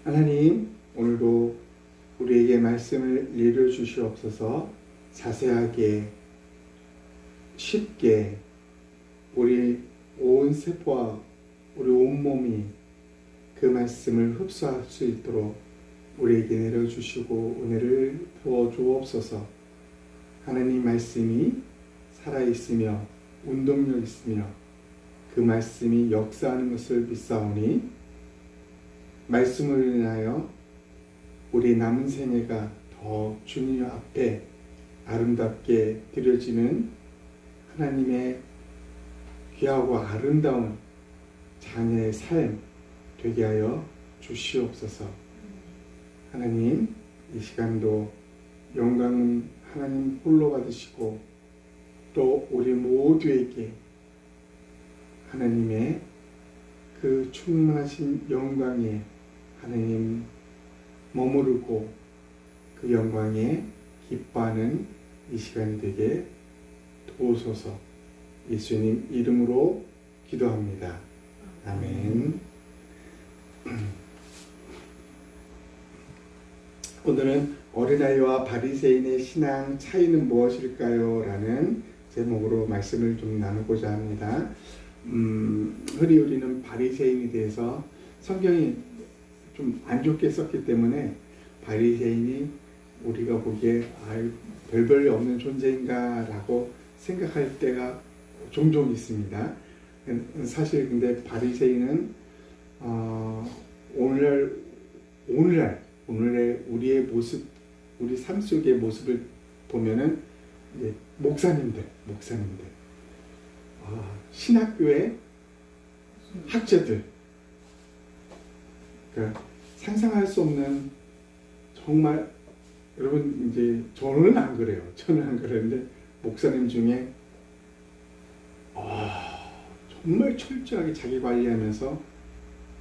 하나님, 오늘도 우리에게 말씀을 내려주시옵소서. 자세하게 쉽게 우리 온 세포와 우리 온몸이 그 말씀을 흡수할 수 있도록 우리에게 내려주시고 은혜를 부어주옵소서. 하나님 말씀이 살아있으며 운동력 있으며 그 말씀이 역사하는 것을 믿사오니 말씀을 인하여 우리 남은 생애가 더 주님 앞에 아름답게 드려지는 하나님의 귀하고 아름다운 자녀의 삶 되게 하여 주시옵소서. 하나님, 이 시간도 영광은 하나님 홀로 받으시고 또 우리 모두에게 하나님의 그 충만하신 영광에 하나님 머무르고 그 영광에 기뻐하는 이 시간이 되게 도우소서. 예수님 이름으로 기도합니다. 아멘. 오늘은 어린아이와 바리새인의 신앙 차이는 무엇일까요? 라는 제목으로 말씀을 좀 나누고자 합니다. 흔히 우리는 바리새인에 대해서 성경이 좀 안 좋게 썼기 때문에 바리새인이 우리가 보기에 별별이 없는 존재인가 라고 생각할 때가 종종 있습니다. 사실 근데 바리새인은 오늘날 우리의 모습, 우리 삶 속의 모습을 보면은 이제 목사님들, 신학교의 학자들, 그러니까 상상할 수 없는 정말 여러분 이제 저는 안 그래요. 저는 안 그랬는데 목사님 중에 정말 철저하게 자기 관리하면서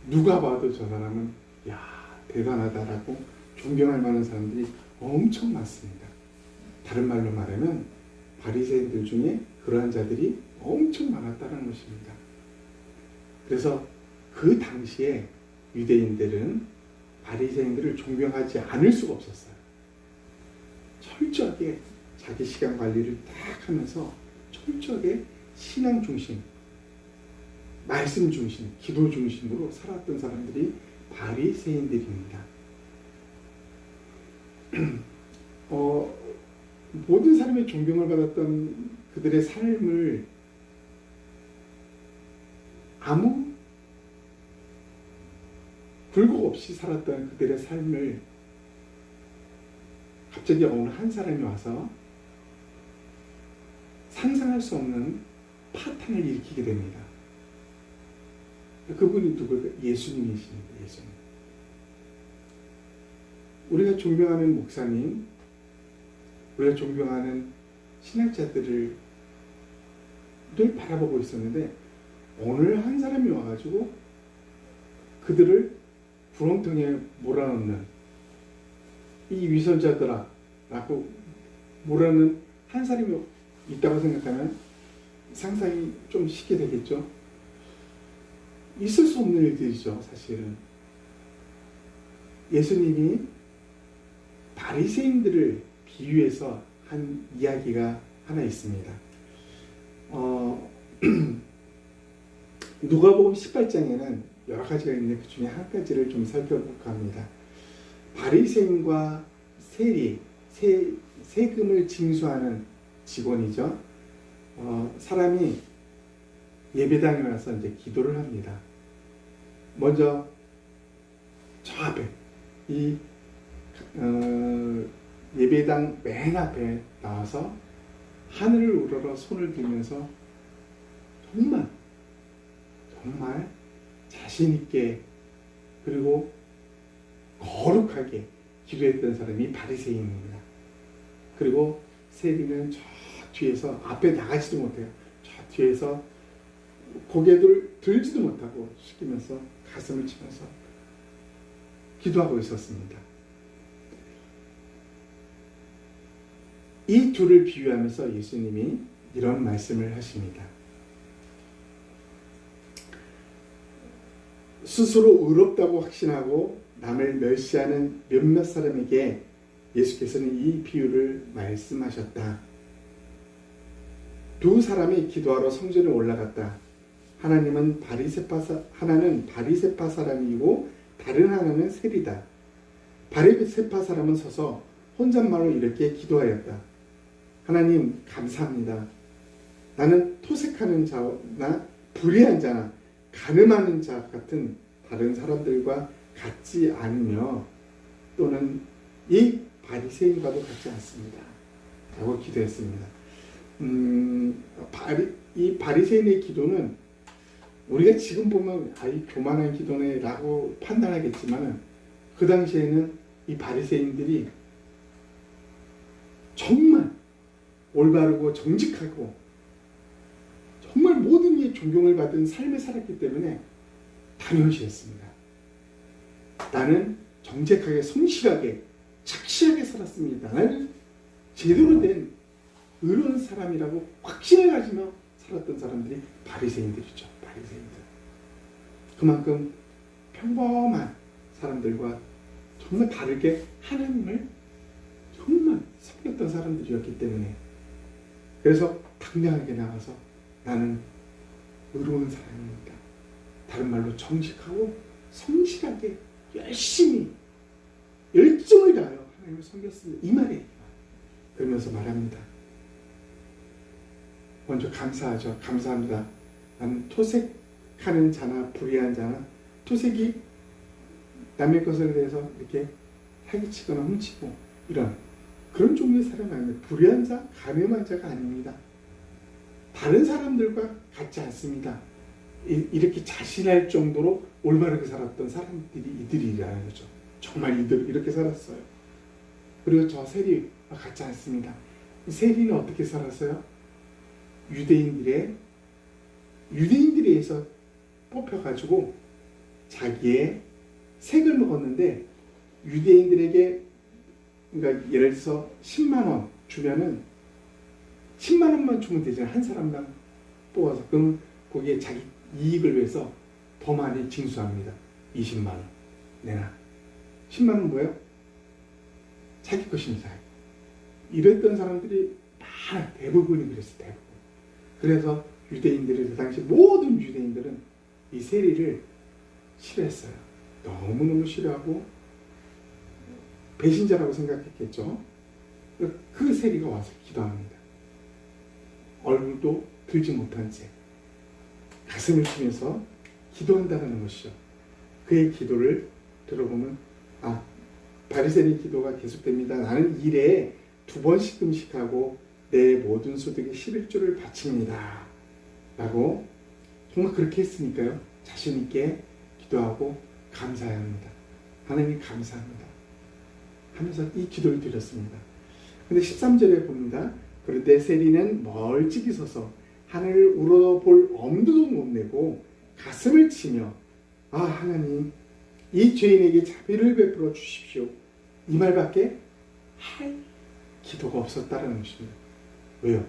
누가 봐도 저 사람은 야 대단하다라고 존경할 만한 사람들이 엄청 많습니다. 다른 말로 말하면 바리새인들 중에 그러한 자들이 엄청 많았다는 것입니다. 그래서 그 당시에 유대인들은 바리새인들을 존경하지 않을 수가 없었어요. 철저하게 자기 시간 관리를 딱 하면서 철저하게 신앙 중심, 말씀 중심, 기도 중심으로 살았던 사람들이 바리새인들입니다. 모든 사람의 존경을 받았던 그들의 삶을 아무 굴곡 없이 살았던 그들의 삶을 갑자기 어느 한 사람이 와서 상상할 수 없는 파탄을 일으키게 됩니다. 그분이 누구일까요? 예수님이십니다. 예수님. 우리가 존경하는 목사님, 우리가 존경하는 신학자들을 늘 바라보고 있었는데 오늘 한 사람이 와가지고 그들을 구렁텅이에 몰아넣는 이 위선자들아 라고 몰아넣는 한 사람이 있다고 생각하면 상상이 좀 쉽게 되겠죠. 있을 수 없는 일들이죠. 사실은 예수님이 바리새인들을 비유해서 한 이야기가 하나 있습니다. 누가복음 18장에는 여러 가지가 있는데 그 중에 한 가지를 좀 살펴볼까 합니다. 바리새인과 세금을 징수하는 직원이죠. 사람이 예배당에 와서 이제 기도를 합니다. 먼저 저 앞에 이 예배당 맨 앞에 나와서 하늘을 우러러 손을 들면서 정말 자신 있게 그리고 거룩하게 기도했던 사람이 바리새인입니다. 그리고 세리는 저 뒤에서 앞에 나가지도 못해요. 저 뒤에서 고개를 들지도 못하고 숙이면서 가슴을 치면서 기도하고 있었습니다. 이 둘을 비유하면서 예수님이 이런 말씀을 하십니다. 스스로 의롭다고 확신하고 남을 멸시하는 몇몇 사람에게 예수께서는 이 비유를 말씀하셨다. 두 사람이 기도하러 성전에 올라갔다. 하나는 바리새파 사람이고 다른 하나는 세리다. 바리새파 사람은 서서 혼잣말로 이렇게 기도하였다. 하나님 감사합니다. 나는 토색하는 자나 불의한 자나 간음하는 자 같은 다른 사람들과 같지 않으며 또는 이 바리새인과도 같지 않습니다. 라고 기도했습니다. 이 바리새인의 기도는 우리가 지금 보면 이 교만한 기도네 라고 판단하겠지만 그 당시에는 이 바리새인들이 정말 올바르고 정직하고 정말 모든 이의 존경을 받은 삶을 살았기 때문에 당연시했습니다. 나는 정직하게 성실하게 착실하게 살았습니다. 나는 제대로 된 의로운 사람이라고 확신을 가지며 살았던 사람들이 바리새인들이죠. 바리새인들. 그만큼 평범한 사람들과 정말 다르게 하나님을 정말 섬겼던 사람들이었기 때문에 그래서 당당하게 나가서 나는 의로운 사람입니다. 다른 말로 정직하고 성실하게 열심히 열정을 다하여 하나님을 섬겼습니다. 이 말이에요. 그러면서 말합니다. 먼저 감사하죠. 감사합니다. 나는 토색하는 자나 불의한 자나 토색이 남의 것에 대해서 이렇게 사기치거나 훔치고 이런 그런 종류의 사람이 아닙니다. 불의한 자, 간음한 자가 아닙니다. 다른 사람들과 같지 않습니다. 이렇게 자신할 정도로 올바르게 살았던 사람들이 이들이라는 거죠. 정말 이들 이렇게 살았어요. 그리고 저 세리와 같지 않습니다. 세리는 어떻게 살았어요? 유대인들에 의해서 뽑혀가지고 자기의 색을 먹었는데 유대인들에게 그러니까 예를 들어서 10만 원 주면은 10만 원만 주면 되잖아요. 한 사람당 뽑아서. 그럼 거기에 자기 이익을 위해서 더 많이 징수합니다. 20만 원 내놔. 10만 원 뭐예요? 자기 것입니다. 이랬던 사람들이 대부분이 그랬어요. 대부분. 그래서 유대인들이 그 당시 모든 유대인들은 이 세리를 싫어했어요. 너무너무 싫어하고 배신자라고 생각했겠죠. 그 세리가 와서 기도합니다. 얼굴도 들지 못한 채 가슴을 치면서 기도한다는 것이죠. 그의 기도를 들어보면 바리새인의 기도가 계속됩니다. 나는 일에 2번씩 금식하고 내 모든 소득의 11조를 바칩니다. 라고 정말 그렇게 했으니까요. 자신 있게 기도하고 감사해야 합니다. 하나님 감사합니다. 하면서 이 기도를 드렸습니다. 근데 13절에 봅니다. 그런데 세리는 멀찍이 서서 하늘을 우러볼 엄두도 못 내고 가슴을 치며 하나님 이 죄인에게 자비를 베풀어 주십시오. 이 말밖에 할 기도가 없었다라는 것입니다. 왜요?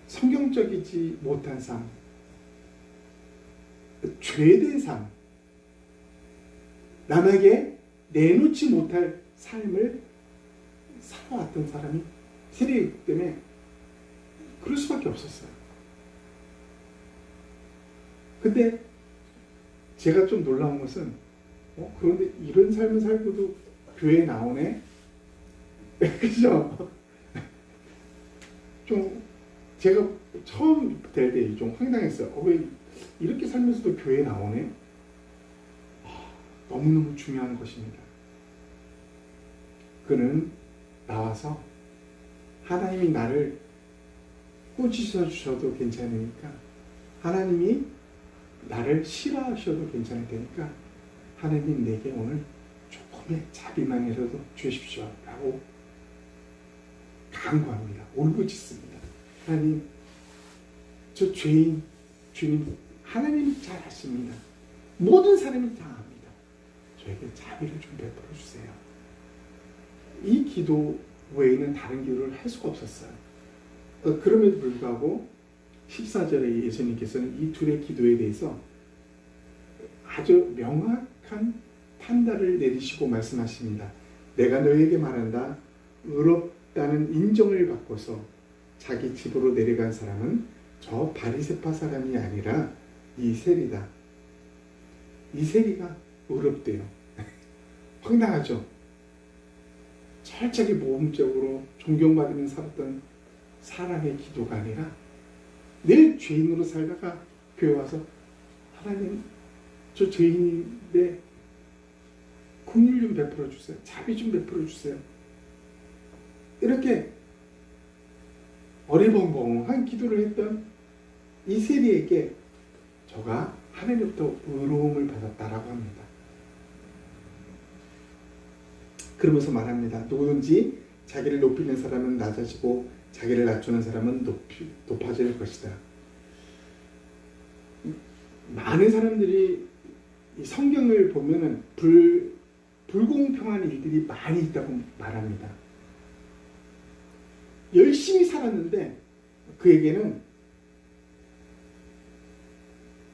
성경적이지 못한 삶, 죄된 삶, 남에게 내놓지 못할 삶을 살아왔던 사람이 세리이기 때문에 그럴 수밖에 없었어요. 근데 제가 좀 놀라운 것은 그런데 이런 삶을 살고도 교회에 나오네? 그죠? 좀 제가 처음 될 때 좀 황당했어요. 왜 이렇게 살면서도 교회에 나오네? 너무너무 중요한 것입니다. 그는 나와서 하나님이 나를 꾸짖어 주셔도 괜찮으니까 하나님이 나를 싫어하셔도 괜찮을 테니까 하나님 내게 오늘 조금의 자비만이라도 주십시오 라고 간구합니다. 울부짖습니다. 하나님 저 죄인 주님 하나님이 잘 아십니다. 모든 사람이 다 압니다. 저에게 자비를 좀 베풀어 주세요. 이 기도 외에는 다른 기도를 할 수가 없었어요. 그럼에도 불구하고 14절에 예수님께서는 이 둘의 기도에 대해서 아주 명확한 판단을 내리시고 말씀하십니다. 내가 너에게 말한다. 의롭다는 인정을 받고서 자기 집으로 내려간 사람은 저 바리새파 사람이 아니라 이세리다. 이세리가 의롭대요. 황당하죠? 철저히 모범적으로 존경받으며 살았던 사람의 기도가 아니라 늘 죄인으로 살다가 교회 와서 하나님 저 죄인인데 긍휼 좀 베풀어 주세요. 자비 좀 베풀어 주세요. 이렇게 어리벙벙한 기도를 했던 이세리에게 저가 하나님부터 의로움을 받았다라고 합니다. 그러면서 말합니다. 누구든지 자기를 높이는 사람은 낮아지고 자기를 낮추는 사람은 높아질 것이다. 많은 사람들이 이 성경을 보면은 불공평한 일들이 많이 있다고 말합니다. 열심히 살았는데 그에게는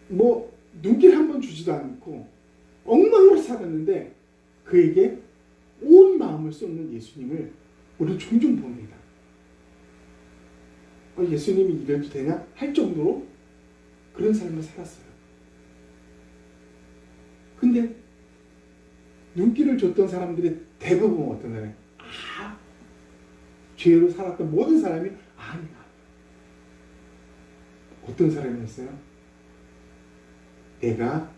뭐 눈길 한번 주지도 않고 엉망으로 살았는데 그에게 온 마음을 쏟는 예수님을 우리는 종종 봅니다. 예수님이 이래도 되냐? 할 정도로 그런 삶을 살았어요. 근데 눈길을 줬던 사람들이 대부분 어떤 사람이 죄로 살았던 모든 사람이 아니야. 어떤 사람이었어요? 내가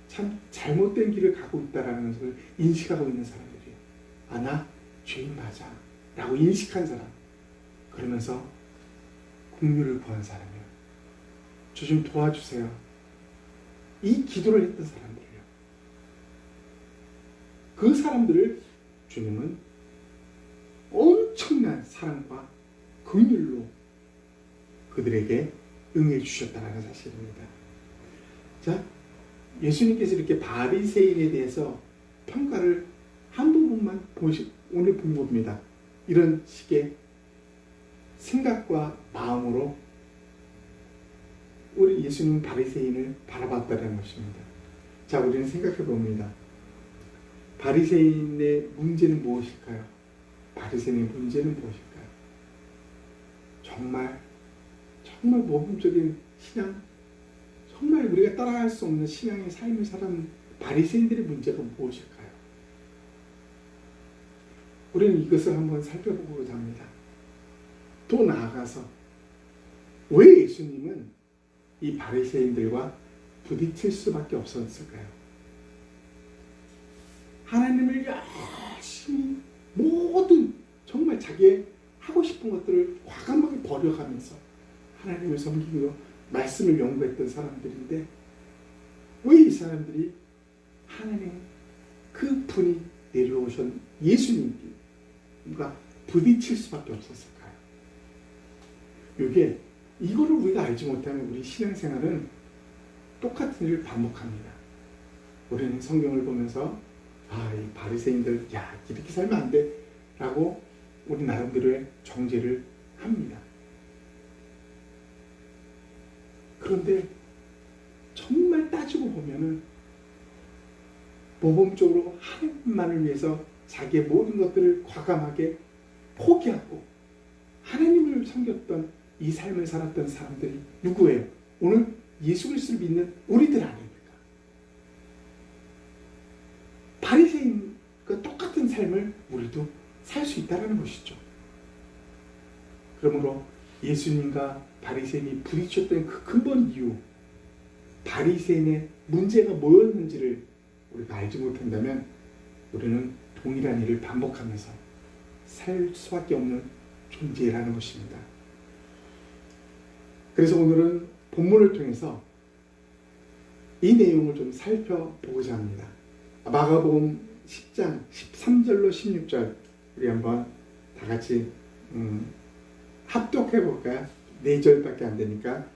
참 잘못된 길을 가고 있다라는 것을 인식하고 있는 사람들이에요. 나 죄인 맞아 라고 인식한 사람. 그러면서 긍휼을 구한 사람이에요. 저 좀 도와주세요. 이 기도를 했던 사람들이에요. 그 사람들을 주님은 엄청난 사랑과 긍휼로 그들에게 응해 주셨다는 사실입니다. 자, 예수님께서 이렇게 바리새인에 대해서 평가를 한 부분만 오늘 본 겁니다. 이런 식의 생각과 마음으로 우리 예수님은 바리새인을 바라봤다는 것입니다. 자, 우리는 생각해 봅니다. 바리새인의 문제는 무엇일까요? 바리새인의 문제는 무엇일까요? 정말 모범적인 신앙, 정말 우리가 따라갈 수 없는 신앙의 삶을 살아가는 바리새인들의 문제가 무엇일까요? 우리는 이것을 한번 살펴보고자 합니다. 또 나아가서 왜 예수님은 이 바리새인들과 부딪힐 수밖에 없었을까요? 하나님을 열심히 모든 정말 자기의 하고 싶은 것들을 과감하게 버려가면서 하나님을 섬기고 말씀을 연구했던 사람들인데 왜 이 사람들이 하나님 그 분이 내려오신 예수님과 부딪힐 수밖에 없었을까요? 이거를 우리가 알지 못하면 우리 신앙생활은 똑같은 일을 반복합니다. 우리는 성경을 보면서 이 바리새인들 이렇게 살면 안 돼 라고 우리 나름대로의 정죄를 합니다. 그런데 정말 따지고 보면은 모범적으로 하나님만을 위해서 자기의 모든 것들을 과감하게 포기하고 하나님을 섬겼던 이 삶을 살았던 사람들이 누구예요? 오늘 예수 그리스도를 믿는 우리들 아닙니까? 바리새인과 똑같은 삶을 우리도 살 수 있다는 것이죠. 그러므로 예수님과 바리새인이 부딪혔던 그 근본 이유, 바리새인의 문제가 뭐였는지를 우리가 알지 못한다면 우리는 동일한 일을 반복하면서 살 수밖에 없는 존재라는 것입니다. 그래서 오늘은 본문을 통해서 이 내용을 좀 살펴보고자 합니다. 마가복음 10장 13절로 16절 우리 한번 다 같이 합독해 볼까요? 4절밖에 안 되니까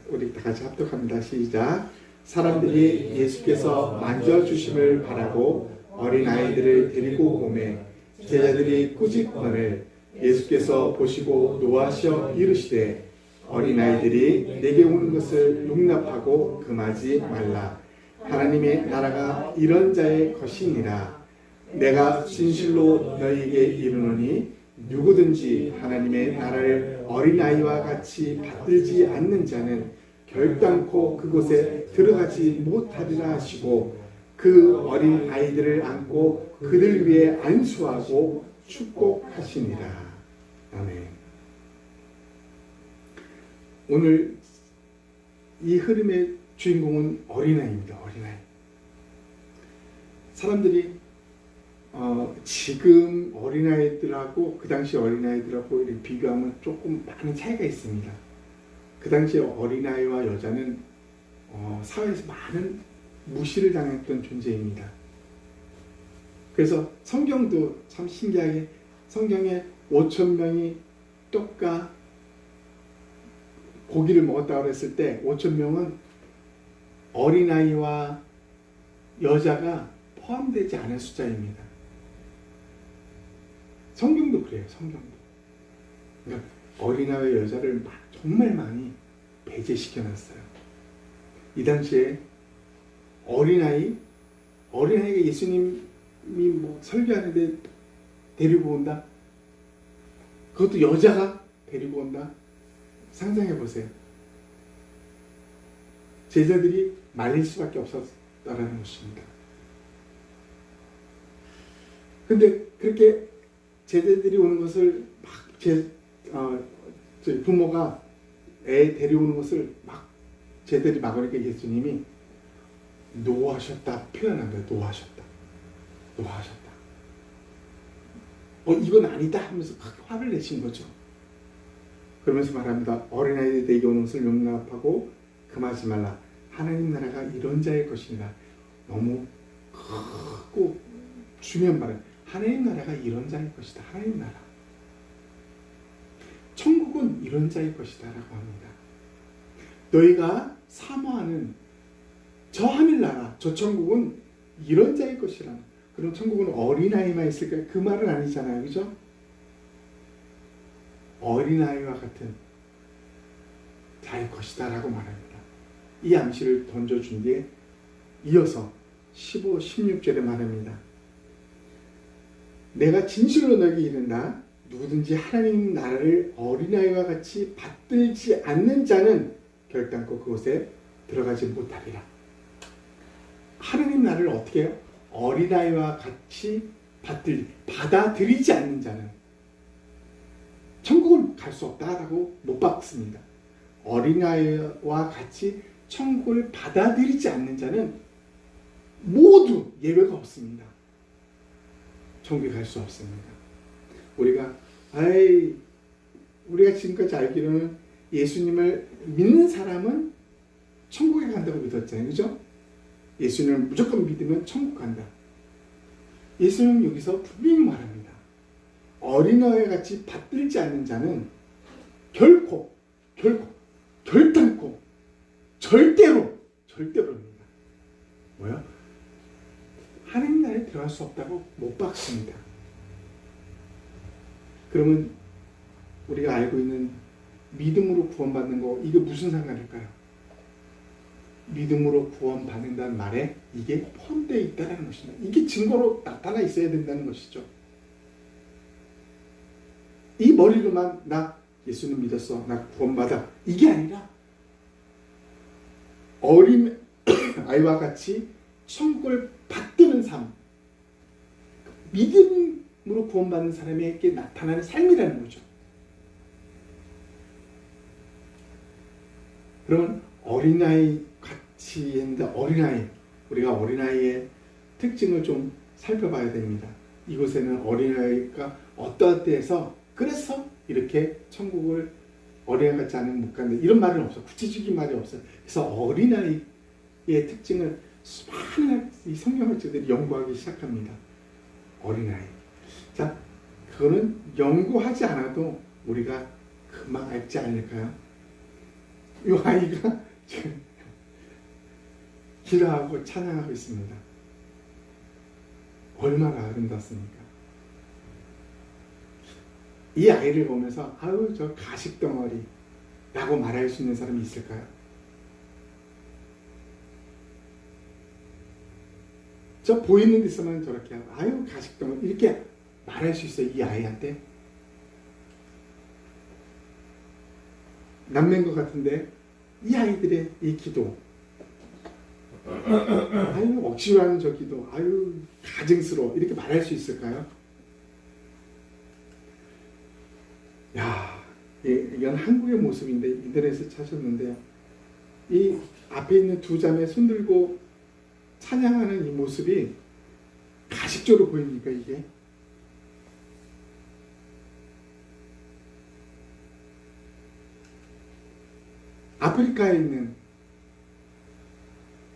우리 다 같이 합독합니다. 시작. 사람들이 예수께서 만져주심을 바라고 어린아이들을 데리고 오매 제자들이 꾸짖거늘 예수께서 보시고 노하시어 이르시되 어린아이들이 내게 오는 것을 용납하고 금하지 말라. 하나님의 나라가 이런 자의 것이니라. 내가 진실로 너희에게 이르노니 누구든지 하나님의 나라를 어린아이와 같이 받들지 않는 자는 결단코 그곳에 들어가지 못하리라 하시고 그 어린 아이들을 안고 그들 위에 안수하고 축복하시니라. 아멘. 오늘 이 흐름의 주인공은 어린아이입니다. 어린아이. 사람들이 지금 어린아이들하고 그 당시 어린아이들하고 이렇게 비교하면 조금 많은 차이가 있습니다. 그 당시 어린아이와 여자는 사회에서 많은 무시를 당했던 존재입니다. 그래서 성경도 참 신기하게 성경에 5,000명이 떡과 고기를 먹었다고 그랬을 때 5,000명은 어린아이와 여자가 포함되지 않은 숫자입니다. 성경도 그래요. 성경도. 그러니까 어린아이와 여자를 정말 많이 배제시켜놨어요. 이 당시에 어린아이가 예수님이 뭐 설교하는데 데리고 온다? 그것도 여자가 데리고 온다? 상상해 보세요. 제자들이 말릴 수밖에 없었다라는 것입니다. 근데 그렇게 제자들이 오는 것을 막 저희 부모가 애 데려오는 것을 막 제자들이 막으니까 예수님이 노하셨다 표현한 거예요. 노하셨다. 이건 아니다 하면서 화를 내신 거죠. 그러면서 말합니다. 어린아이들 내게 오는 것을 용납하고 금하지 말라. 하나님 나라가 이런 자의 것이니라. 너무 크고 중요한 말은 하나님 나라가 이런 자의 것이다. 하나님 나라. 천국은 이런 자의 것이다 라고 합니다. 너희가 사모하는 저 하늘나라, 저 천국은 이런 자의 것이라. 그럼 천국은 어린아이만 있을까요? 그 말은 아니잖아요. 그죠? 어린아이와 같은 자의 것이다 라고 말합니다. 이 암시를 던져준 뒤에 이어서 15, 16절에 말합니다. 내가 진실로 너에게 이른다. 누구든지 하나님 나라를 어린아이와 같이 받들지 않는 자는 결단코 그곳에 들어가지 못하리라. 하나님 나라를 어떻게 해요? 어린아이와 같이 받아들이지 않는 자는 천국을 갈 수 없다라고 못 받습니다. 어린아이와 같이 천국을 받아들이지 않는 자는 모두 예외가 없습니다. 천국에 갈 수 없습니다. 우리가 지금까지 알기로는 예수님을 믿는 사람은 천국에 간다고 믿었잖아요. 그죠? 예수님을 무조건 믿으면 천국 간다. 예수님은 여기서 분명히 말합니다. 어린아이와 같이 받들지 않는 자는 결단코 절대로입니다. 뭐요? 하나님 나라에 들어갈 수 없다고 못 박습니다. 그러면 우리가 알고 있는 믿음으로 구원받는 거, 이게 무슨 상관일까요? 믿음으로 구원받는다는 말에 이게 포함되어 있다는 것입니다. 이게 증거로 나타나 있어야 된다는 것이죠. 이 머리로만 나 예수님 믿었어, 나 구원받아, 이게 아니라 어린 아이와 같이 천국을 받드는 삶, 믿음으로 구원받는 사람에게 나타나는 삶이라는 거죠. 그러면 어린아이 같이 했는데 우리가 어린아이의 특징을 좀 살펴봐야 됩니다. 이곳에는 어린아이가 어떠어떠해서 그래서 이렇게 천국을 어린아이 같지 않으면 못 간다, 이런 말은 없어. 구체적인 말이 없어요. 그래서 어린아이의 특징을 수많은 이 성경학자들이 연구하기 시작합니다. 어린아이. 자, 그거는 연구하지 않아도 우리가 금방 알지 않을까요? 이 아이가 지금 기도하고 찬양하고 있습니다. 얼마나 아름답습니까? 이 아이를 보면서 아유 저 가식덩어리 라고 말할 수 있는 사람이 있을까요? 저 보이는 데서만 저렇게 하고 아유 가식병을 이렇게 말할 수 있어요. 이 아이한테. 남매인 것 같은데 이 아이들의 이 기도 아유 억지로 하는 저 기도 아유 가증스러워 이렇게 말할 수 있을까요? 야, 이건 한국의 모습인데 인터넷에 찾았는데요. 이 앞에 있는 두 자매 손들고 찬양하는 이 모습이 가식적으로 보입니까 이게? 아프리카에 있는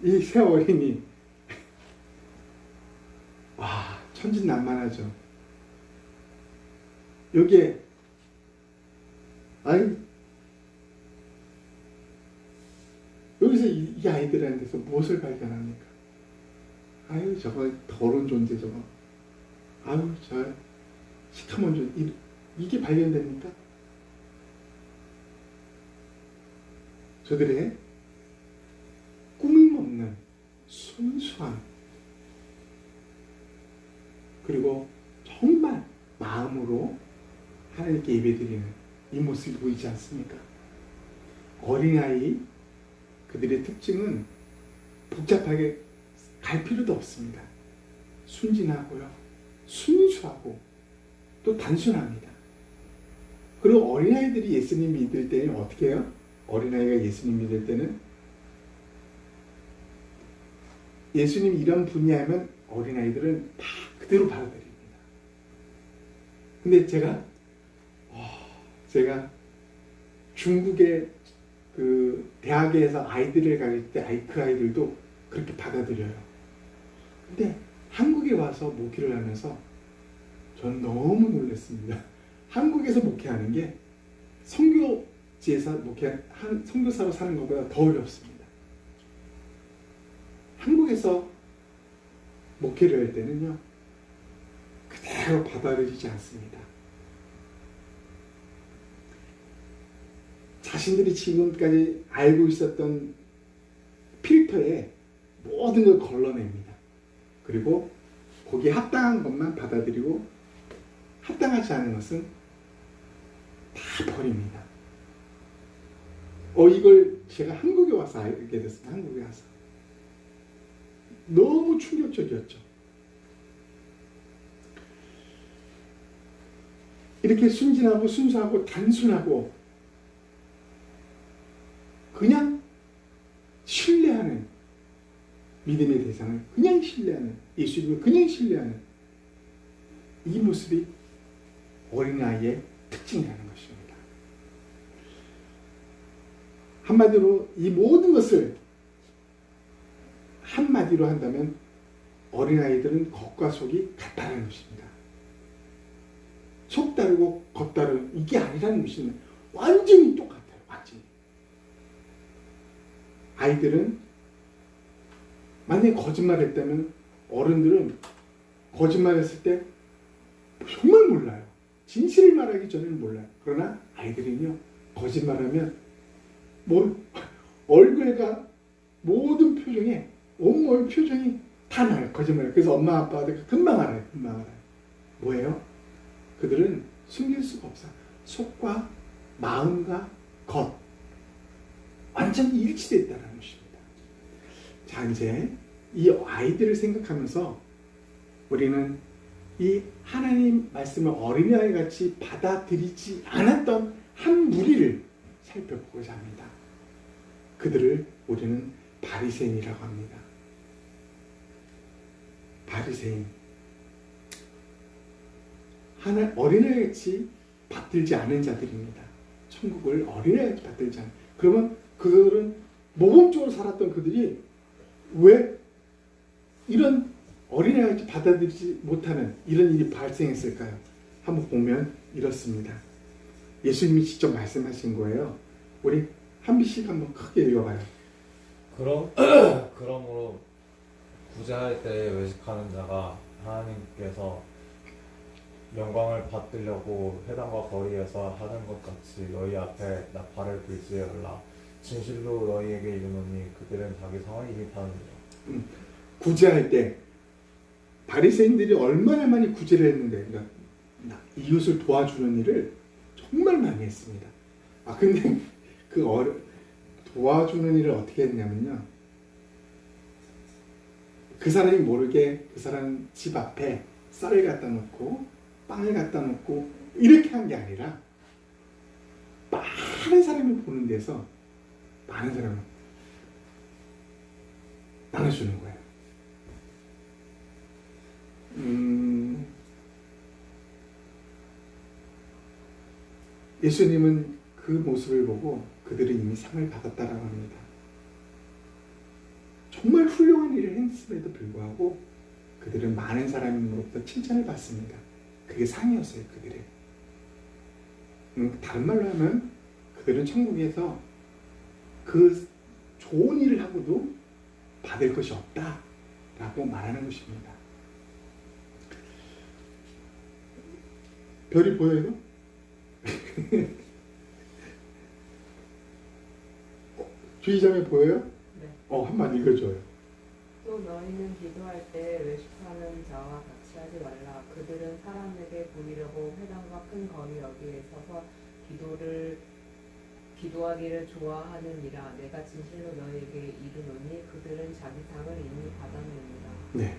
이 새 어린이 와 천진난만하죠. 여기에 아이 여기서 이 아이들한테서 무엇을 발견합니까? 아유 저거 더러운 존재 저거 아유 저 시커먼 존재 이게 발견됩니까? 저들의 꾸밈 없는 순수함 그리고 정말 마음으로 하나님께 예배드리는 이 모습이 보이지 않습니까? 어린아이 그들의 특징은 복잡하게 갈 필요도 없습니다. 순진하고요. 순수하고 또 단순합니다. 그리고 어린아이들이 예수님 믿을 때는 어떻게 해요? 어린아이가 예수님 믿을 때는 예수님 이런 분이 하면 어린아이들은 다 그대로 받아들입니다. 근데 제가 중국의 그 대학에서 아이들을 가르칠 때 그 아이들도 그렇게 받아들여요. 근데 한국에 와서 목회를 하면서 전 너무 놀랐습니다. 한국에서 목회하는 게 선교지에서 선교사로 사는 것보다 더 어렵습니다. 한국에서 목회를 할 때는요, 그대로 받아들이지 않습니다. 자신들이 지금까지 알고 있었던 필터에 모든 걸 걸러냅니다. 그리고 거기에 합당한 것만 받아들이고 합당하지 않은 것은 다 버립니다. 이걸 제가 한국에 와서 알게 됐습니다. 한국에 와서. 너무 충격적이었죠. 이렇게 순진하고 순수하고 단순하고 그냥 신뢰하는 믿음의 대상을 그냥 신뢰하는 예수님을 그냥 신뢰하는 이 모습이 어린아이의 특징이라는 것입니다. 한마디로 이 모든 것을 한마디로 한다면 어린아이들은 겉과 속이 같다는 것입니다. 속 다르고 겉 다른 이게 아니라는 것입니다. 완전히 똑같아요. 완전히. 아이들은 만약에 거짓말했다면 어른들은 거짓말했을 때 정말 몰라요. 진실을 말하기 전에는 몰라요. 그러나 아이들은요 거짓말하면 얼굴과 모든 표정에 온몸 표정이 다 나요. 거짓말. 그래서 엄마 아빠들 금방 알아요. 금방 알아요. 뭐예요? 그들은 숨길 수가 없어요. 속과 마음과 겉 완전히 일치됐다는 것입니다. 자, 이제 이 아이들을 생각하면서 우리는 이 하나님 말씀을 어린아이 같이 받아들이지 않았던 한 무리를 살펴보고자 합니다. 그들을 우리는 바리새인이라고 합니다. 바리새인. 어린아이 같이 받들지 않은 자들입니다. 천국을 어린아이 같이 받들지 않은. 그러면 그들은 모범적으로 살았던 그들이 왜 이런 어린아이 같이 받아들이지 못하는 이런 일이 발생했을까요? 한번 보면 이렇습니다. 예수님이 직접 말씀하신 거예요. 우리 한 비씩 한번 크게 읽어봐요. 그러므로 구제할 때에 외식하는 자가 하나님께서 영광을 받으려고 회당과 거리에서 하는 것 같이 너희 앞에 나팔을 불지 말라. 진실로 너희에게 이르노니 그들은 자기 상을 이미 파느니라. 구제할 때 바리새인들이 얼마나 많이 구제를 했는데, 그러니까 이웃을 도와주는 일을 정말 많이 했습니다. 근데 그 도와주는 일을 어떻게 했냐면요, 그 사람이 모르게 그 사람 집 앞에 쌀을 갖다 놓고 빵을 갖다 놓고 이렇게 한 게 아니라 많은 사람이 보는 데서 많은 사람을 나눠주는 거예요. 예수님은 그 모습을 보고 그들은 이미 상을 받았다라고 합니다. 정말 훌륭한 일을 했음에도 불구하고 그들은 많은 사람으로부터 칭찬을 받습니다. 그게 상이었어요, 그들의. 다른 말로 하면 그들은 천국에서 그 좋은 일을 하고도 받을 것이 없다라고 말하는 것입니다. 별이 보여요? 주의자매 보여요? 네. 한번 읽어줘요. 또 너희는 기도할 때 외식하는 자와 같이 하지 말라. 그들은 사람에게 보이려고 회당과 큰 거리 여기에 서서 기도하기를 좋아하느니라. 내가 진실로 너희에게 이르노니 그들은 자기 상을 이미 받았느니라. 네.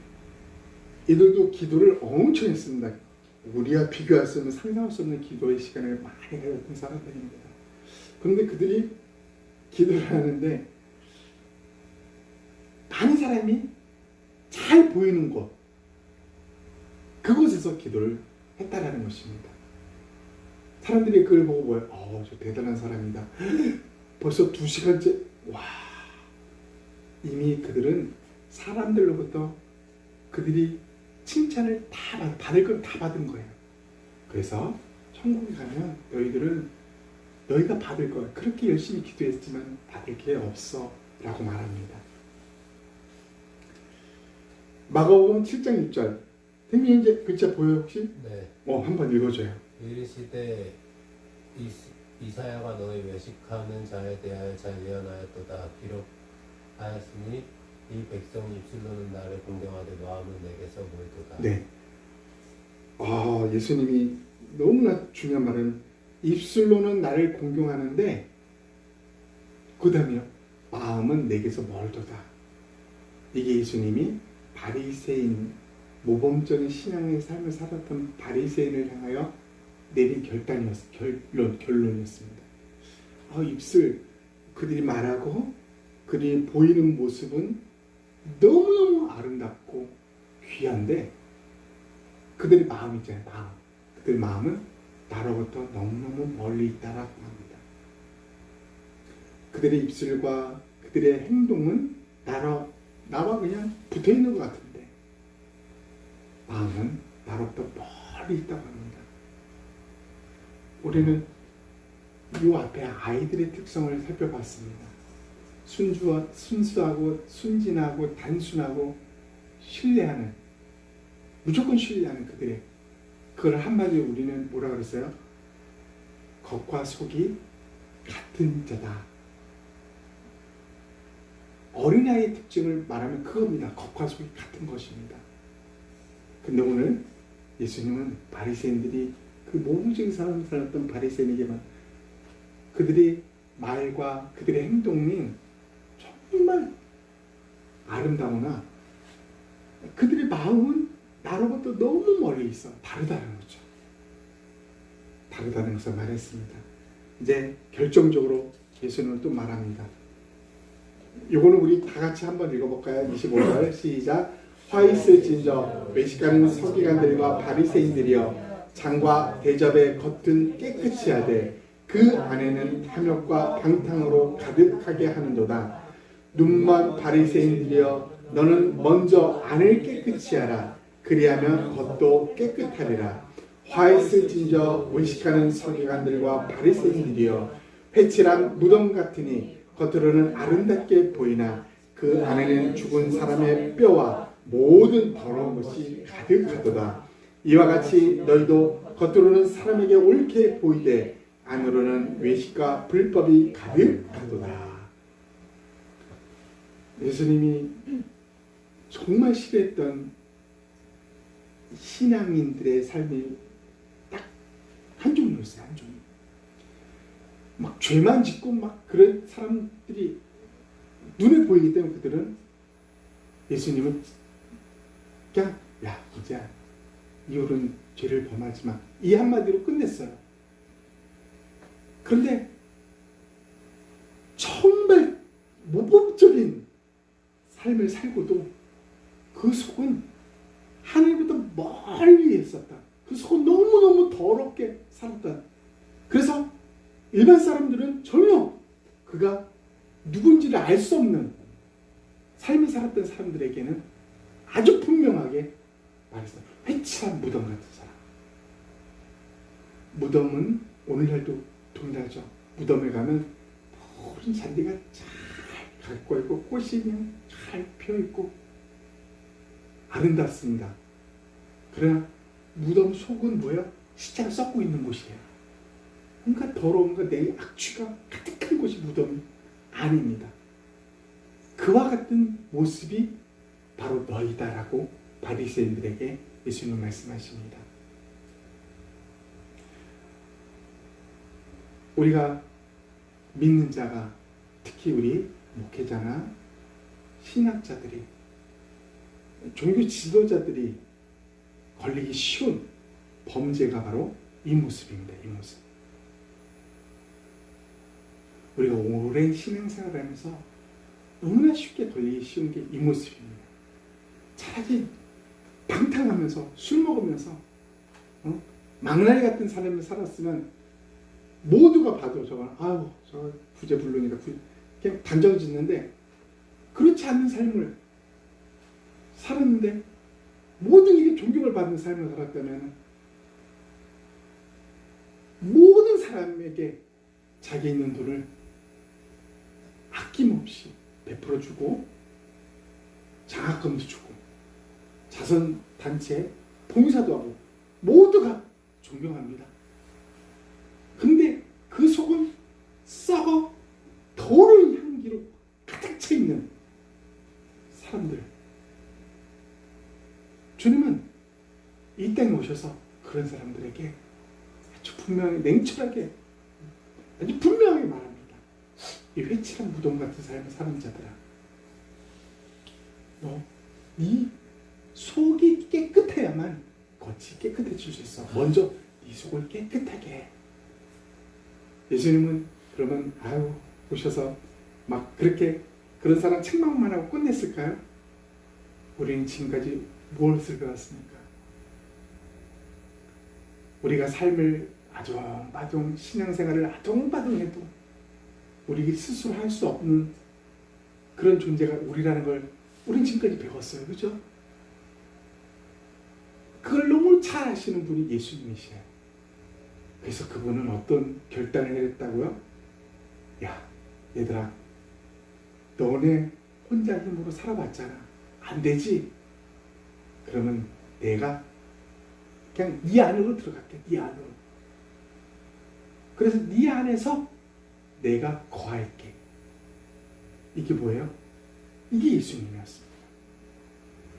이들도 기도를 엄청 했습니다. 우리와 비교할 수 없는, 상상할 수 없는 기도의 시간을 많이 가졌던 사람들입니다. 그런데 그들이 기도를 하는데 많은 사람이 잘 보이는 곳, 그곳에서 기도를 했다라는 것입니다. 사람들이 그걸 보고 뭐예요? 저 대단한 사람이다. 벌써 2시간째. 와, 이미 그들은 사람들로부터 그들이 칭찬을 다 받을 걸 다 받은 거예요. 그래서 천국에 가면 너희가 받을 거야. 그렇게 열심히 기도했지만 받을 게 없어 라고 말합니다. 마가복음 7장 6절. 선생님 이제 글자 보여요 혹시? 네. 한번 읽어줘요. 이르시되 이사야가 너희 외식하는 자에 대하여 잘 예언하였도다. 기록하였으니 이 백성이 입술로는 나를 공경하되 마음은 내게서 멀도다. 네. 예수님이 너무나 중요한 말은 입술로는 나를 공경하는데 그 다음에요. 마음은 내게서 멀도다. 이게 예수님이 바리새인, 모범적인 신앙의 삶을 살았던 바리새인을 향하여 내린 결론이었습니다. 입술, 그들이 말하고 그들이 보이는 모습은 너무너무 아름답고 귀한데 그들의 마음이 있잖아요. 그들의 마음은 나로부터 너무너무 멀리 있다라고 합니다. 그들의 입술과 그들의 행동은 나와 그냥 붙어있는 것 같은데 마음은 나로부터 멀리 있다고 합니다. 우리는 이 앞에 아이들의 특성을 살펴봤습니다. 순수하고 순진하고 단순하고 신뢰하는, 무조건 신뢰하는 그걸 한마디로 우리는 뭐라 그랬어요? 겉과 속이 같은 자다. 어린아이의 특징을 말하면 그겁니다. 겉과 속이 같은 것입니다. 근데 오늘 예수님은 바리새인들이 그 모범적인 사람을 살았던 바리새인에게만 그들의 말과 그들의 행동이 정말 아름다우나 그들의 마음은 나로부터 너무 멀리 있어. 다르다는 거죠. 다르다는 것을 말했습니다. 이제 결정적으로 예수님은 또 말합니다. 이거는 우리 다 같이 한번 읽어볼까요? 25절 시작. 화 있을진저 외식하는 서기관들과 바리새인들이여 장과 대접의 겉은 깨끗이 하되 그 안에는 탐욕과 방탕으로 가득하게 하는도다. 눈먼 바리새인들이여 너는 먼저 안을 깨끗이 하라. 그리하면 겉도 깨끗하리라. 화 있을진저 외식하는 서기관들과 바리새인들이여 회칠한 무덤 같으니 겉으로는 아름답게 보이나 그 안에는 죽은 사람의 뼈와 모든 더러운 것이 가득하도다. 이와 같이 너희도 겉으로는 사람에게 옳게 보이되 안으로는 외식과 불법이 가득하도다. 예수님이 정말 싫어했던 신앙인들의 삶이 딱 한 종류였어요. 한 종류. 막 죄만 짓고 막 그런 사람들이 눈에 보이기 때문에 그들은 예수님은 그냥 야 이제 이홀은 죄를 범하지 마. 이 한마디로 끝냈어요. 그런데 정말 모범적인 삶을 살고도 그 속은 하나님보다 멀리 있었다. 그 속은 너무너무 더럽게 살았다. 그래서 일반 사람들은 전혀 그가 누군지를 알 수 없는 삶을 살았던 사람들에게는 아주 분명하게 말했어요. 회칠한 무덤 같은 사람. 무덤은 오늘날도 동일하죠. 무덤에 가면 푸른 잔디가 잘 갖고 있고 꽃이 그냥 잘 피어있고 아름답습니다. 그러나 무덤 속은 뭐예요? 시체가 썩고 있는 곳이에요. 뭔가 더러움과 내 악취가 가득한 곳이 무덤이 아닙니다. 그와 같은 모습이 바로 너희다라고 바리새인들에게 예수님은 말씀하십니다. 우리가 믿는 자가 특히 우리 목회자나 신학자들이 종교 지도자들이 걸리기 쉬운 범죄가 바로 이 모습입니다. 이 모습. 우리가 오랜 신앙생활을 하면서 너무나 쉽게 걸리기 쉬운 게 이 모습입니다. 차라리 방탕하면서 술 먹으면서 망나니 같은 삶을 살았으면 모두가 봐도 저건 아유 저 구제불능이다 그냥 단정 짓는데 그렇지 않는 삶을 살았는데 모든 일이 존경을 받는 삶을 살았다면 모든 사람에게 자기 있는 돈을 아낌없이 베풀어주고 장학금도 주고 자선단체에 봉사도 하고 모두가 존경합니다. 근데 그 속은 썩어 더러운 향기로 가득 차 있는 사람들. 주님은 이 땅에 오셔서 그런 사람들에게 아주 분명히 냉철하게 아주 분명하게 말합니다. 이 회칠한 무덤 같은 삶을 사는 자들아, 너 네 속이 깨끗해야만 겉이 깨끗해질 수 있어. 먼저 네 속을 깨끗하게 해. 예수님은 그러면 아유 오셔서 막 그렇게 그런 사람 책망만 하고 끝냈을까요? 우리는 지금까지 무엇을 배웠습니까? 우리가 삶을 아둥바둥 신앙생활을 아둥바둥 해도 우리 스스로 할 수 없는 그런 존재가 우리라는 걸 우린 지금까지 배웠어요. 그죠? 그걸 너무 잘 아시는 분이 예수님이시에요. 그래서 그분은 어떤 결단을 내렸다고요? 야 얘들아 너네 혼자 힘으로 살아봤잖아. 안 되지? 그러면 내가 그냥 네 안으로 들어갈게. 네 안으로. 그래서 네 안에서 내가 거할게. 이게 뭐예요? 이게 예수님이었습니다.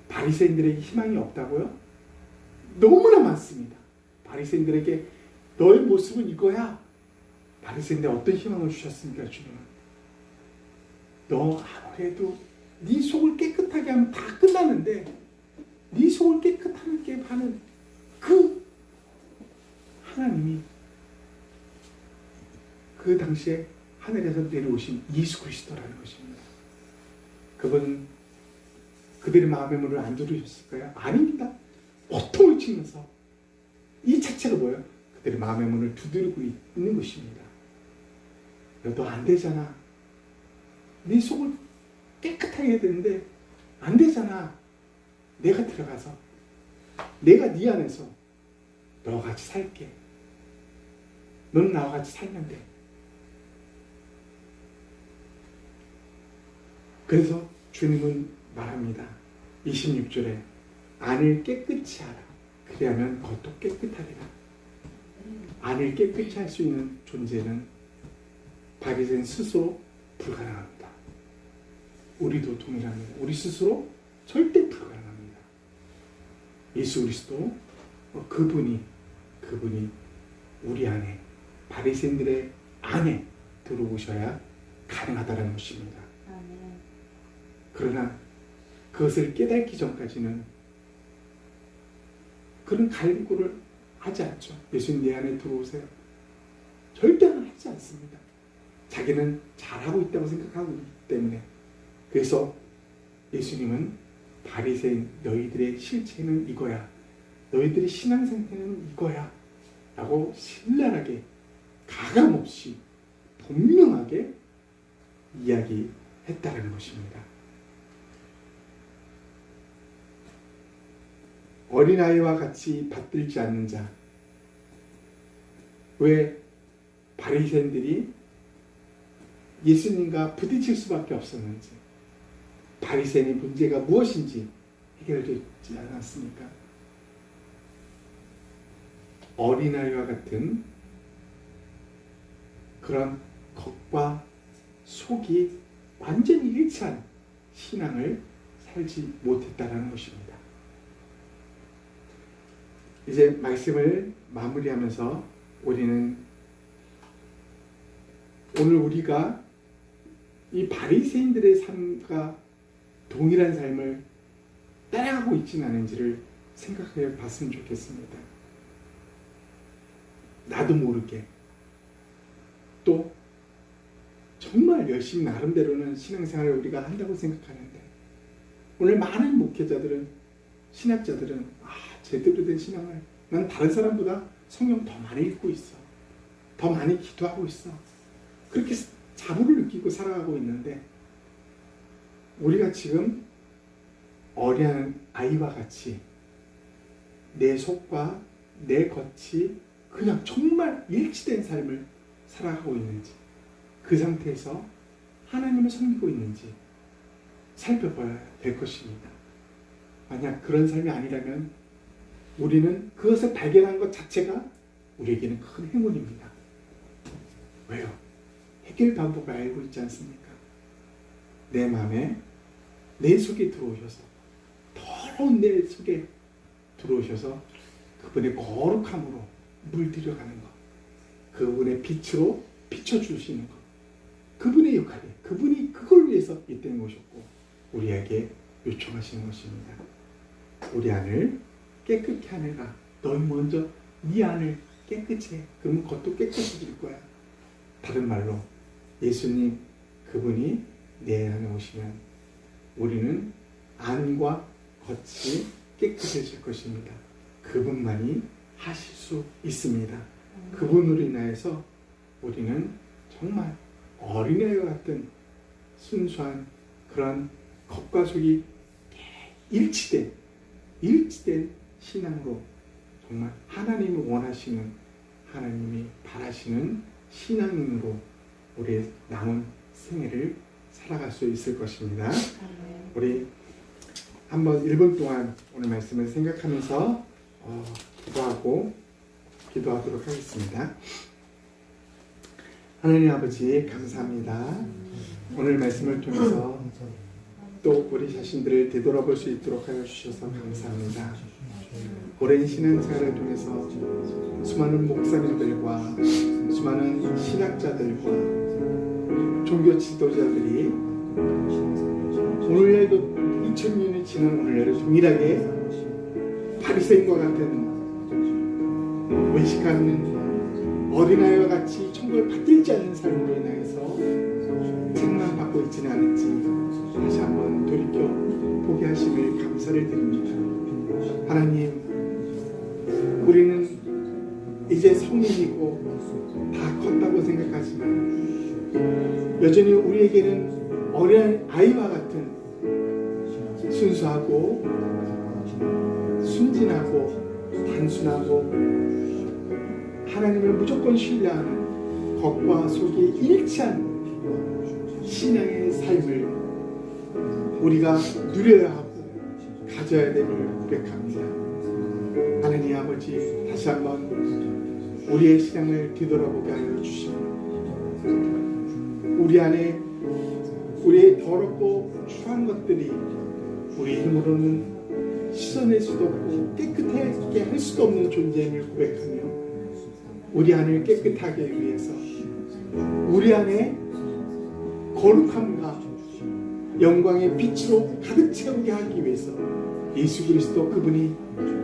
바리새인들에게 희망이 없다고요? 너무나 많습니다. 바리새인들에게 너의 모습은 이거야. 바리새인들 어떤 희망을 주셨습니까? 주님은 너 아무래도 네 속을 깨끗하게 하면 다 끝나는데 네 속을 깨끗하게 하는 그 하나님이 그 당시에 하늘에서 내려오신 예수 그리스도라는 것입니다. 그분은 그들의 마음의 문을 안 두드리셨을까요? 아닙니다. 고통을 치면서 이 자체가 뭐예요? 그들의 마음의 문을 두드리고 있는 것입니다. 너 안 되잖아. 네 속을 깨끗하게 해야 되는데 안 되잖아. 내가 들어가서 내가 네 안에서 너와 같이 살게. 넌 나와 같이 살면 돼. 그래서 주님은 말합니다. 26절에 안을 깨끗이 하라. 그리하면 겉도 깨끗하리라. 안을 깨끗이 할 수 있는 존재는 바리새인 스스로 불가능합니다. 우리도 동일합니다. 우리 스스로 절대 불가능합니다. 예수 그리스도 그분이 우리 안에 바리새인들의 안에 들어오셔야 가능하다는 것입니다. 아멘. 그러나 그것을 깨닫기 전까지는 그런 갈구를 하지 않죠. 예수님 내 안에 들어오세요. 절대 하지 않습니다. 자기는 잘하고 있다고 생각하고 있기 때문에. 그래서 예수님은 바리새인 너희들의 실체는 이거야. 너희들의 신앙 상태는 이거야. 라고 신랄하게 가감없이 분명하게 이야기했다는 것입니다. 어린아이와 같이 받들지 않는 자. 왜 바리새인들이 예수님과 부딪힐 수밖에 없었는지, 바리새인의 문제가 무엇인지 해결되지 않았습니까? 어린아이와 같은 그런 겉과 속이 완전히 일치한 신앙을 살지 못했다는 것입니다. 이제 말씀을 마무리하면서 우리는 오늘 우리가 이 바리새인들의 삶과 동일한 삶을 따라가고 있지는 않은지를 생각해 봤으면 좋겠습니다. 나도 모르게 또 정말 열심히 나름대로는 신앙생활을 우리가 한다고 생각하는데, 오늘 많은 목회자들은, 신학자들은 제대로 된 신앙을, 난 다른 사람보다 성경 더 많이 읽고 있어, 더 많이 기도하고 있어, 그렇게 자부를 느끼고 살아가고 있는데, 우리가 지금 어린 아이와 같이 내 속과 내 겉이 그냥 정말 일치된 삶을 살아가고 있는지, 그 상태에서 하나님을 섬기고 있는지 살펴봐야 될 것입니다. 만약 그런 삶이 아니라면 우리는 그것을 발견한 것 자체가 우리에게는 큰 행운입니다. 왜요? 해결 방법을 알고 있지 않습니까? 내 마음에, 내 속에 들어오셔서, 더러운 내 속에 들어오셔서 그분의 거룩함으로 물들여가는 것, 그분의 빛으로 비춰주시는 것, 그분의 역할이에요. 그분이 그걸 위해서 이 땅에 오셨고 우리에게 요청하시는 것입니다. 우리 안을 깨끗게 하느라 너희 먼저 네 안을 깨끗이 해. 그러면 겉도 깨끗해질 거야. 다른 말로 예수님 그분이 내 안에 오시면 우리는 안과 겉이 깨끗해질 것입니다. 그분만이 하실 수 있습니다. 그분으로 인하여서 우리는 정말 어린애와 같은 순수한 그런 겉과 속이 일치된 신앙으로 정말 하나님이 원하시는, 하나님이 바라시는 신앙인으로 우리의 남은 생애를 살아갈 수 있을 것입니다. 우리 한번 1분 동안 오늘 말씀을 생각하면서 기도하도록 하겠습니다. 하나님 아버지 감사합니다. 오늘 말씀을 통해서 또 우리 자신들을 되돌아볼 수 있도록 하여 주셔서 감사합니다. 오랜 신앙생활을 통해서 수많은 목사님들과 수많은 신학자들과 종교 지도자들이 오늘날도 2000년이 지난 오늘날도 동일하게 바리새인과 같은 외식하는 어린아이와 같이 천국을 받들지 않는 삶으로 인하여서 책망받고 있지는 않은지 다시 한번 돌이켜 보게 하심을 감사를 드립니다. 하나님, 우리는 이제 성인이고 다 컸다고 생각하지만 여전히 우리에게는 어린 아이와 같은 순수하고 순진하고 단순하고 하나님을 무조건 신뢰하는 겉과 속이 일치한 신앙의 삶을 우리가 누려야 하고 가져야 됨을 고백합니다. 하나님 아버지, 다시 한번 우리의 신앙을 뒤돌아보게 하여 주시고 우리 안에 우리의 더럽고 추한 것들이 우리 힘으로는 씻어낼 수도 없고 깨끗하게 할 수도 없는 존재임을 고백하며 우리 안을 깨끗하게 위해서 우리 안에 거룩함과 영광의 빛으로 가득 채우게 하기 위해서 예수 그리스도 그분이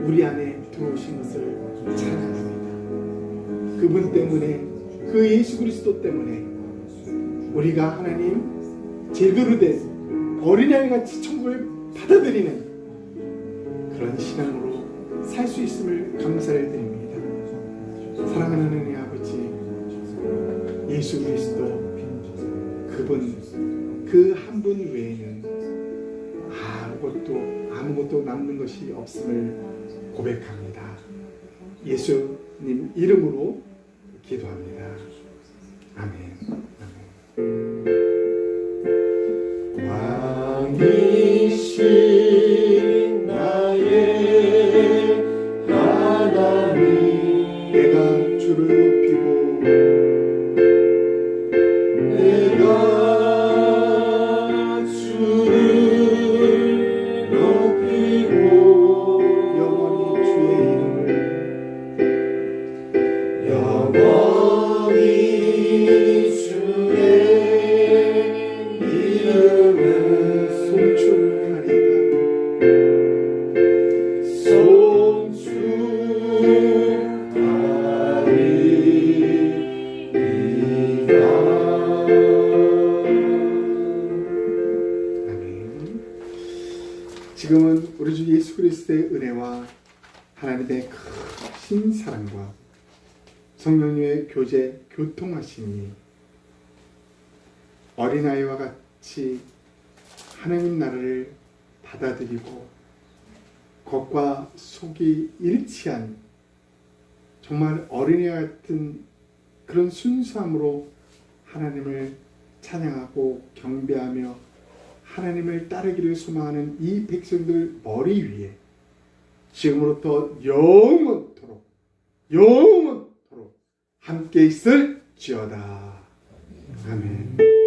우리 안에 들어오신 것을 찬양합니다. 그분 때문에 그 예수 그리스도 때문에 우리가 하나님 제대로 된 어린아이같이 천국을 받아들이는 그런 신앙으로 살 수 있음을 감사를 드립니다. 사랑하는 하나님 아버지, 예수 그리스도 그분 그 한 분 외에는 아무것도 남는 것이 없음을 고백합니다. 예수님 이름으로 기도합니다. 아멘. 왕이신 나의 하나님, 내가 주를 높이고 지금은 우리 주 예수 그리스도의 은혜와 하나님의 크신 사랑과 성령님의 교통하심이 어린아이와 같이 하나님 나라를 받아들이고 겉과 속이 일치한 정말 어린아이 같은 그런 순수함으로 하나님을 찬양하고 경배하며 하나님을 따르기를 소망하는 이 백성들 머리 위에 지금으로부터 영원토록 함께 있을지어다. 아멘.